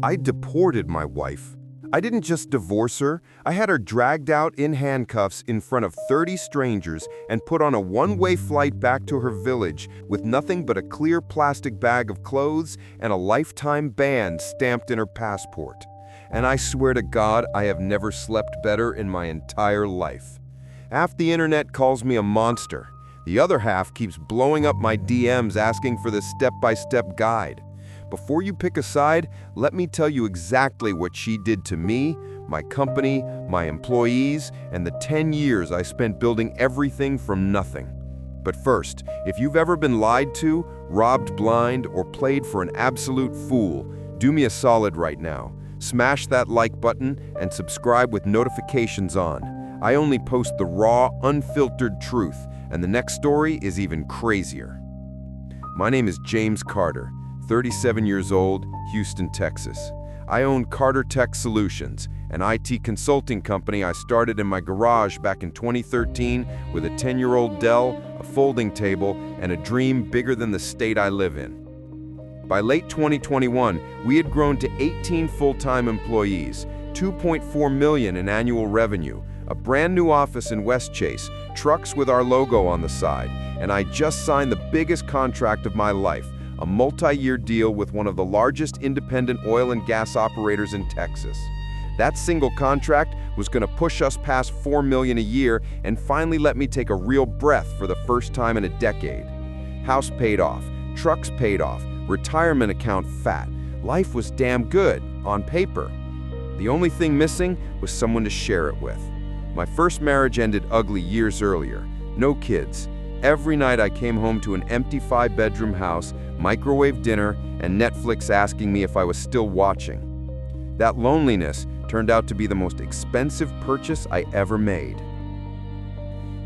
I deported my wife. I didn't just divorce her, I had her dragged out in handcuffs in front of 30 strangers and put on a one-way flight back to her village with nothing but a clear plastic bag of clothes and a lifetime ban stamped in her passport. And I swear to God, I have never slept better in my entire life. Half the internet calls me a monster. The other half keeps blowing up my DMs asking for the step-by-step guide. Before you pick a side, let me tell you exactly what she did to me, my company, my employees, and the 10 years I spent building everything from nothing. But first, if you've ever been lied to, robbed blind, or played for an absolute fool, do me a solid right now. Smash that like button and subscribe with notifications on. I only post the raw, unfiltered truth, and the next story is even crazier. My name is James Carter. 37 years old, Houston, Texas. I own Carter Tech Solutions, an IT consulting company I started in my garage back in 2013 with a 10-year-old Dell, a folding table, and a dream bigger than the state I live in. By late 2021, we had grown to 18 full-time employees, $2.4 million in annual revenue, a brand new office in Westchase, trucks with our logo on the side, and I just signed the biggest contract of my life, a multi-year deal with one of the largest independent oil and gas operators in Texas. That single contract was going to push us past $4 million a year and finally let me take a real breath for the first time in a decade. House paid off, trucks paid off, retirement account fat. Life was damn good, on paper. The only thing missing was someone to share it with. My first marriage ended ugly years earlier. No kids. Every night I came home to an empty 5-bedroom house, microwave dinner, and Netflix asking me if I was still watching. That loneliness turned out to be the most expensive purchase I ever made.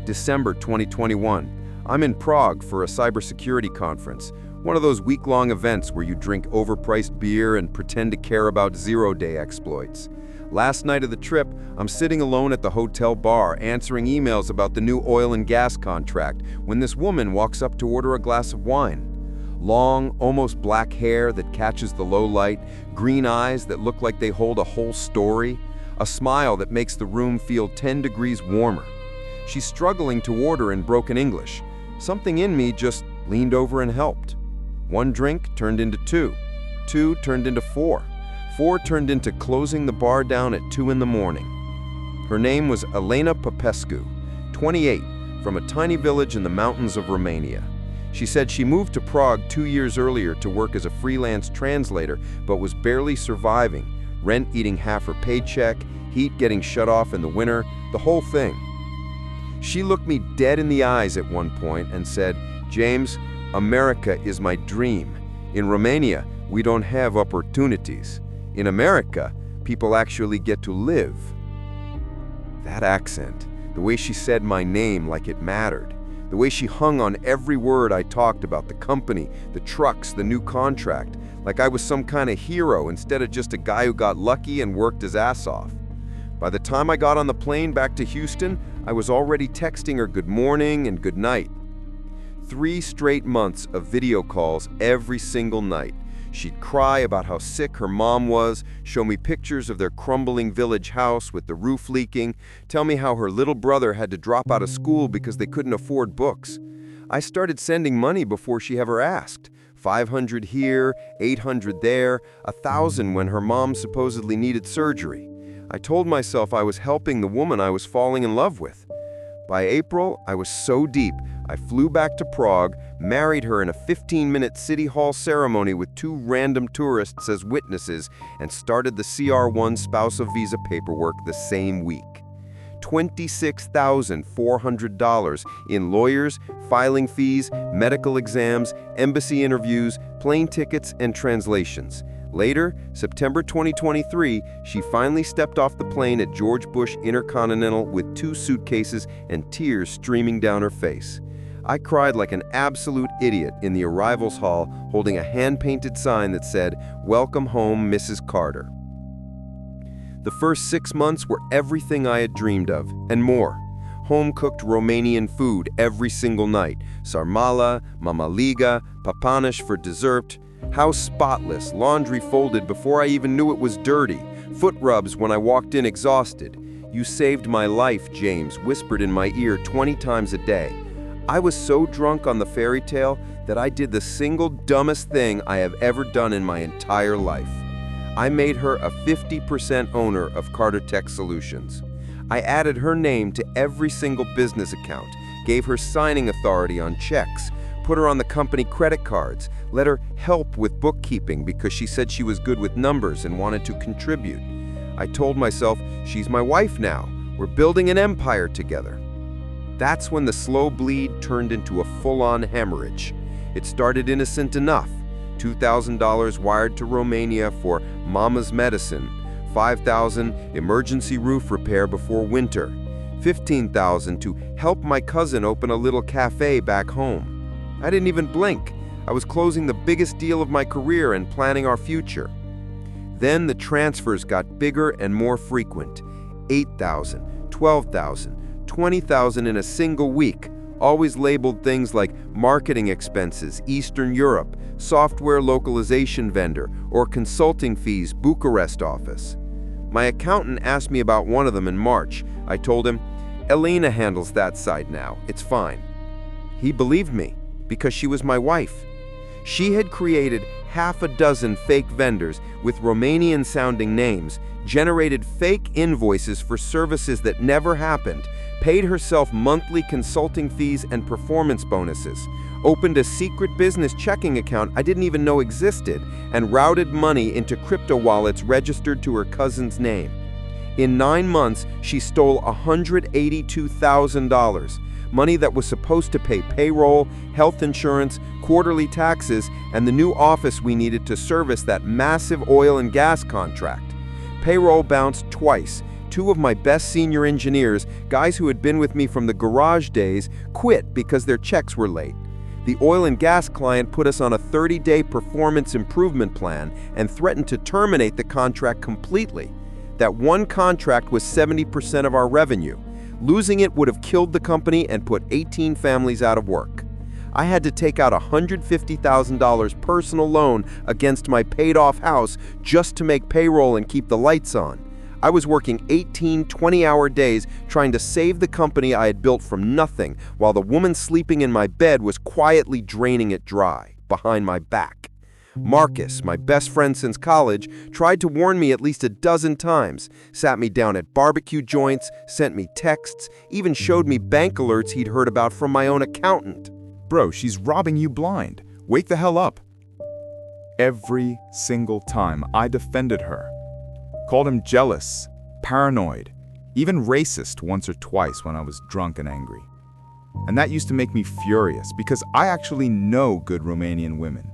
December 2021. I'm in Prague for a cybersecurity conference, one of those week-long events where you drink overpriced beer and pretend to care about zero-day exploits. Last night of the trip, I'm sitting alone at the hotel bar answering emails about the new oil and gas contract when this woman walks up to order a glass of wine. Long, almost black hair that catches the low light, green eyes that look like they hold a whole story, a smile that makes the room feel 10 degrees warmer. She's struggling to order in broken English. Something in me just leaned over and helped. One drink turned into two. Two turned into four. Four turned into closing the bar down at 2 in the morning. Her name was Elena Popescu, 28, from a tiny village in the mountains of Romania. She said she moved to Prague 2 years earlier to work as a freelance translator, but was barely surviving, rent eating half her paycheck, heat getting shut off in the winter, the whole thing. She looked me dead in the eyes at one point and said, "James, America is my dream. In Romania, we don't have opportunities. In America, people actually get to live." That accent, the way she said my name like it mattered, the way she hung on every word I talked about the company, the trucks, the new contract, like I was some kind of hero instead of just a guy who got lucky and worked his ass off. By the time I got on the plane back to Houston, I was already texting her good morning and good night. 3 straight months of video calls every single night. She'd cry about how sick her mom was, show me pictures of their crumbling village house with the roof leaking, tell me how her little brother had to drop out of school because they couldn't afford books. I started sending money before she ever asked. $500 here, $800 there, $1,000 when her mom supposedly needed surgery. I told myself I was helping the woman I was falling in love with. By April, I was so deep, I flew back to Prague, married her in a 15-minute City Hall ceremony with 2 random tourists as witnesses, and started the CR1 spousal visa paperwork the same week. $26,400 in lawyers, filing fees, medical exams, embassy interviews, plane tickets, and translations. Later, September 2023, she finally stepped off the plane at George Bush Intercontinental with 2 suitcases and tears streaming down her face. I cried like an absolute idiot in the arrivals hall holding a hand-painted sign that said, "Welcome home, Mrs. Carter." The first 6 months were everything I had dreamed of, and more. Home-cooked Romanian food every single night. Sarmala, mamaliga, papanish for dessert. House spotless, laundry folded before I even knew it was dirty, foot rubs when I walked in exhausted. "You saved my life," James whispered in my ear 20 times a day. I was so drunk on the fairy tale that I did the single dumbest thing I have ever done in my entire life. I made her a 50% owner of Carter Tech Solutions. I added her name to every single business account, gave her signing authority on checks, put her on the company credit cards, let her help with bookkeeping because she said she was good with numbers and wanted to contribute. I told myself, she's my wife now. We're building an empire together. That's when the slow bleed turned into a full-on hemorrhage. It started innocent enough. $2,000 wired to Romania for mama's medicine, $5,000 emergency roof repair before winter, $15,000 to help my cousin open a little cafe back home. I didn't even blink. I was closing the biggest deal of my career and planning our future. Then the transfers got bigger and more frequent. $8,000, $12,000, $20,000 in a single week, always labeled things like marketing expenses, Eastern Europe, software localization vendor, or consulting fees, Bucharest office. My accountant asked me about one of them in March. I told him, "Elena handles that side now, it's fine." He believed me because she was my wife. She had created half a dozen fake vendors with Romanian-sounding names, generated fake invoices for services that never happened, paid herself monthly consulting fees and performance bonuses, opened a secret business checking account I didn't even know existed, and routed money into crypto wallets registered to her cousin's name. In 9 months, she stole $182,000, money that was supposed to pay payroll, health insurance, quarterly taxes, and the new office we needed to service that massive oil and gas contract. Payroll bounced twice. 2 of my best senior engineers, guys who had been with me from the garage days, quit because their checks were late. The oil and gas client put us on a 30-day performance improvement plan and threatened to terminate the contract completely. That one contract was 70% of our revenue. Losing it would have killed the company and put 18 families out of work. I had to take out a $150,000 personal loan against my paid-off house just to make payroll and keep the lights on. I was working 18, 20-hour days trying to save the company I had built from nothing, while the woman sleeping in my bed was quietly draining it dry, behind my back. Marcus, my best friend since college, tried to warn me at least a dozen times, sat me down at barbecue joints, sent me texts, even showed me bank alerts he'd heard about from my own accountant. "Bro, she's robbing you blind. Wake the hell up." Every single time I defended her. Called him jealous, paranoid, even racist once or twice when I was drunk and angry. And that used to make me furious because I actually know good Romanian women.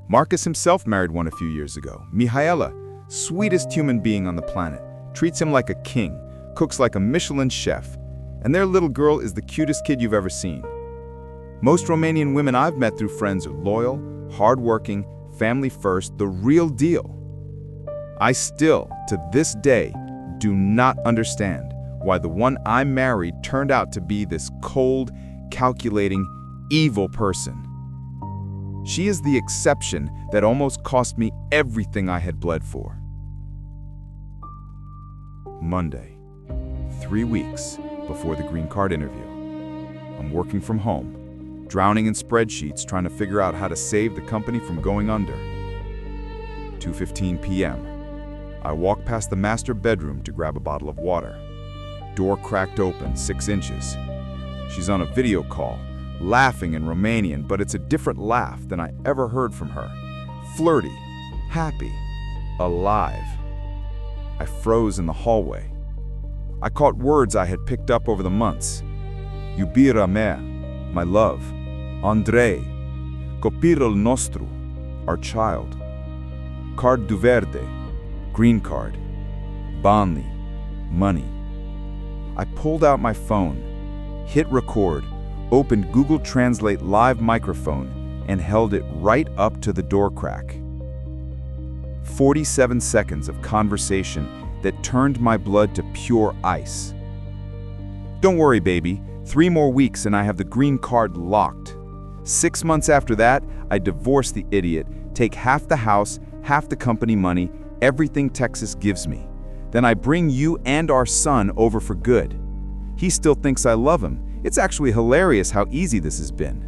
Marcus himself married one a few years ago. Mihaela, sweetest human being on the planet, treats him like a king, cooks like a Michelin chef, and their little girl is the cutest kid you've ever seen. Most Romanian women I've met through friends are loyal, hardworking, family first, the real deal. I still, to this day, do not understand why the one I married turned out to be this cold, calculating, evil person. She is the exception that almost cost me everything I had bled for. Monday, 3 weeks before the green card interview. I'm working from home, drowning in spreadsheets trying to figure out how to save the company from going under. 2:15 p.m. I walk past the master bedroom to grab a bottle of water. Door cracked open 6 inches. She's on a video call, laughing in Romanian, but it's a different laugh than I ever heard from her. Flirty, happy, alive. I froze in the hallway. I caught words I had picked up over the months. Iubira mea, my love. Andrei, copilul nostru, our child. Card verde, green card. Bani, money. I pulled out my phone, hit record, opened Google Translate live microphone, and held it right up to the door crack. 47 seconds of conversation that turned my blood to pure ice. Don't worry, baby. 3 more weeks and I have the green card locked. 6 months after that, I divorced the idiot, take half the house, half the company money, everything Texas gives me. Then I bring you and our son over for good. He still thinks I love him. It's actually hilarious how easy this has been.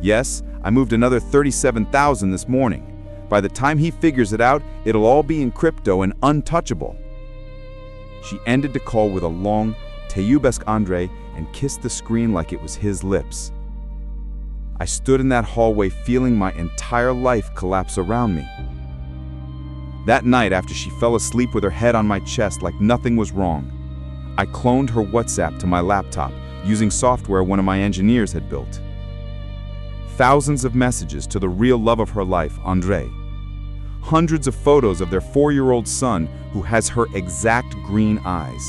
Yes, I moved another $37,000 this morning. By the time he figures it out, it'll all be in crypto and untouchable. She ended the call with a long, "Te iubesc, Andre," and kissed the screen like it was his lips. I stood in that hallway feeling my entire life collapse around me. That night, after she fell asleep with her head on my chest like nothing was wrong, I cloned her WhatsApp to my laptop using software one of my engineers had built. Thousands of messages to the real love of her life, Andre. Hundreds of photos of their 4-year-old son who has her exact green eyes.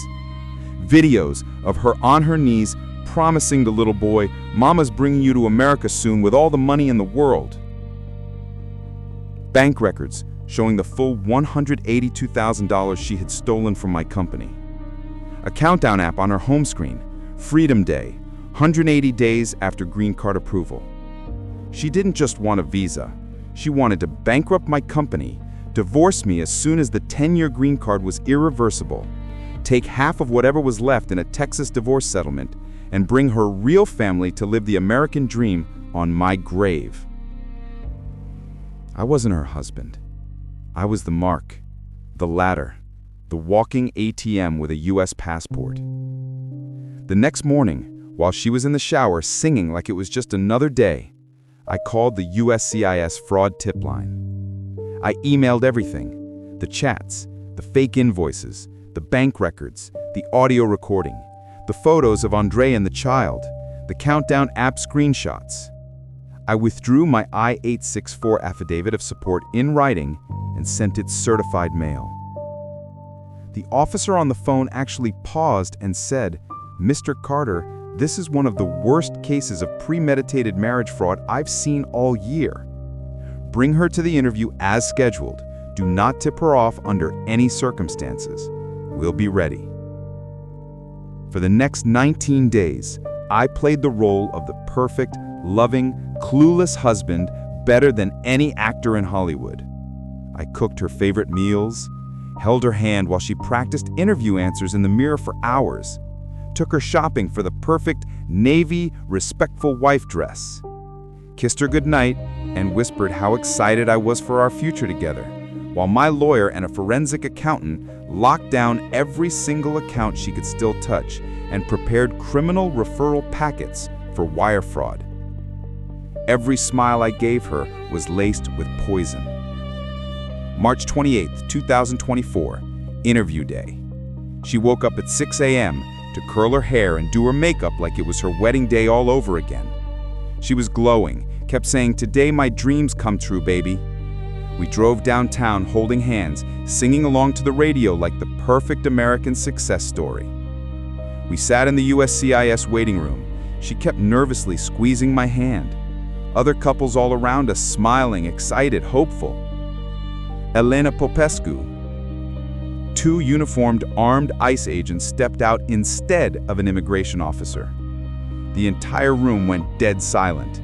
Videos of her on her knees promising the little boy, "Mama's bringing you to America soon with all the money in the world." Bank records showing the full $182,000 she had stolen from my company. A countdown app on her home screen, Freedom Day, 180 days after green card approval. She didn't just want a visa. She wanted to bankrupt my company, divorce me as soon as the 10-year green card was irreversible, take half of whatever was left in a Texas divorce settlement, and bring her real family to live the American dream on my grave. I wasn't her husband. I was the mark, the ladder, the walking ATM with a US passport. The next morning, while she was in the shower singing like it was just another day, I called the USCIS fraud tip line. I emailed everything, the chats, the fake invoices, the bank records, the audio recording, the photos of Andre and the child, the countdown app screenshots. I withdrew my I-864 affidavit of support in writing and sent it certified mail. The officer on the phone actually paused and said, "Mr. Carter, this is one of the worst cases of premeditated marriage fraud I've seen all year. Bring her to the interview as scheduled. Do not tip her off under any circumstances. We'll be ready." For the next 19 days, I played the role of the perfect, loving, clueless husband better than any actor in Hollywood. I cooked her favorite meals, held her hand while she practiced interview answers in the mirror for hours, took her shopping for the perfect navy, respectful wife dress, kissed her goodnight, and whispered how excited I was for our future together, while my lawyer and a forensic accountant locked down every single account she could still touch and prepared criminal referral packets for wire fraud. Every smile I gave her was laced with poison. March 28, 2024, interview day. She woke up at 6 a.m. to curl her hair and do her makeup like it was her wedding day all over again. She was glowing, kept saying, "Today my dreams come true, baby." We drove downtown holding hands, singing along to the radio like the perfect American success story. We sat in the USCIS waiting room. She kept nervously squeezing my hand. Other couples all around us smiling, excited, hopeful. Elena Popescu. 2 uniformed armed ICE agents stepped out instead of an immigration officer. The entire room went dead silent.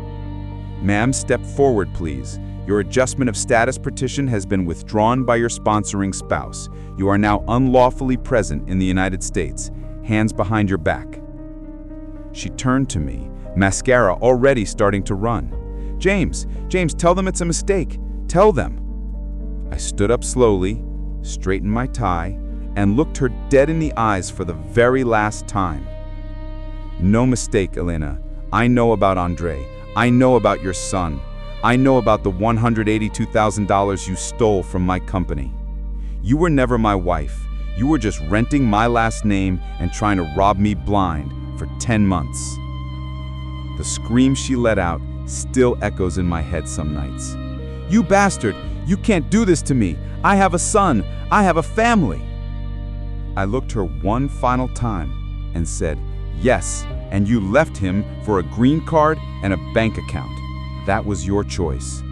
"Ma'am, step forward, please. Your adjustment of status petition has been withdrawn by your sponsoring spouse. You are now unlawfully present in the United States. Hands behind your back." She turned to me, mascara already starting to run. James, tell them it's a mistake. Tell them." I stood up slowly, straightened my tie, and looked her dead in the eyes for the very last time. "No mistake, Elena. I know about Andre. I know about your son. I know about the $182,000 you stole from my company. You were never my wife. You were just renting my last name and trying to rob me blind for 10 months. The scream she let out still echoes in my head some nights. "You bastard! You can't do this to me! I have a son! I have a family!" I looked her one final time and said, "Yes, and you left him for a green card and a bank account. That was your choice."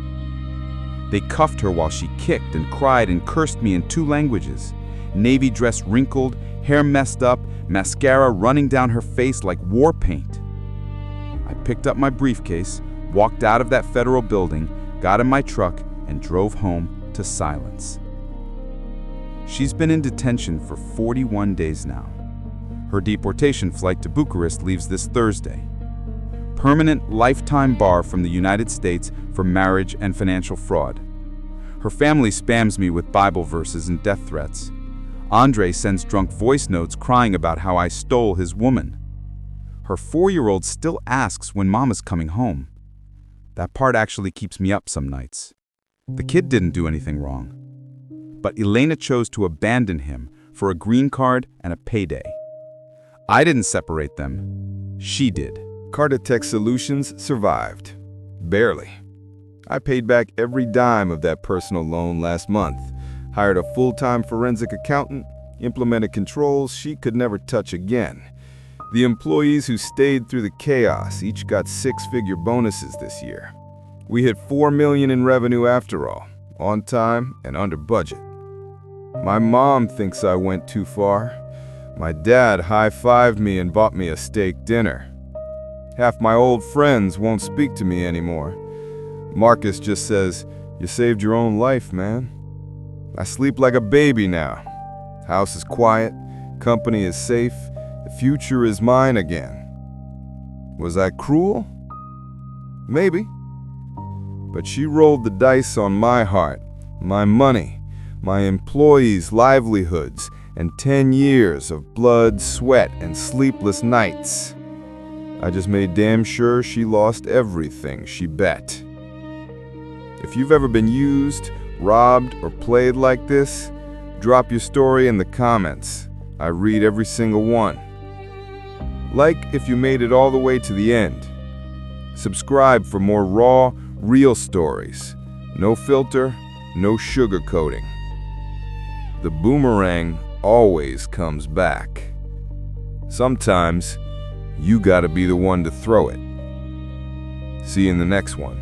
They cuffed her while she kicked and cried and cursed me in 2 languages. Navy dress wrinkled, hair messed up, mascara running down her face like war paint. I picked up my briefcase, walked out of that federal building, got in my truck, and drove home to silence. She's been in detention for 41 days now. Her deportation flight to Bucharest leaves this Thursday. Permanent lifetime bar from the United States for marriage and financial fraud. Her family spams me with Bible verses and death threats. Andre sends drunk voice notes crying about how I stole his woman. Her 4-year-old still asks when Mama's coming home. That part actually keeps me up some nights. The kid didn't do anything wrong. But Elena chose to abandon him for a green card and a payday. I didn't separate them. She did. Cardatech Solutions survived. Barely. I paid back every dime of that personal loan last month, hired a full-time forensic accountant, implemented controls she could never touch again. The employees who stayed through the chaos each got 6-figure bonuses this year. We hit $4 million in revenue after all, on time and under budget. My mom thinks I went too far. My dad high-fived me and bought me a steak dinner. Half my old friends won't speak to me anymore. Marcus just says, "You saved your own life, man." I sleep like a baby now. House is quiet, company is safe, the future is mine again. Was I cruel? Maybe. But she rolled the dice on my heart, my money, my employees' livelihoods, and 10 years of blood, sweat, and sleepless nights. I just made damn sure she lost everything she bet. If you've ever been used, robbed, or played like this, drop your story in the comments. I read every single one. Like if you made it all the way to the end. Subscribe for more raw, real stories. No filter, no sugarcoating. The boomerang always comes back. Sometimes, you gotta be the one to throw it. See you in the next one.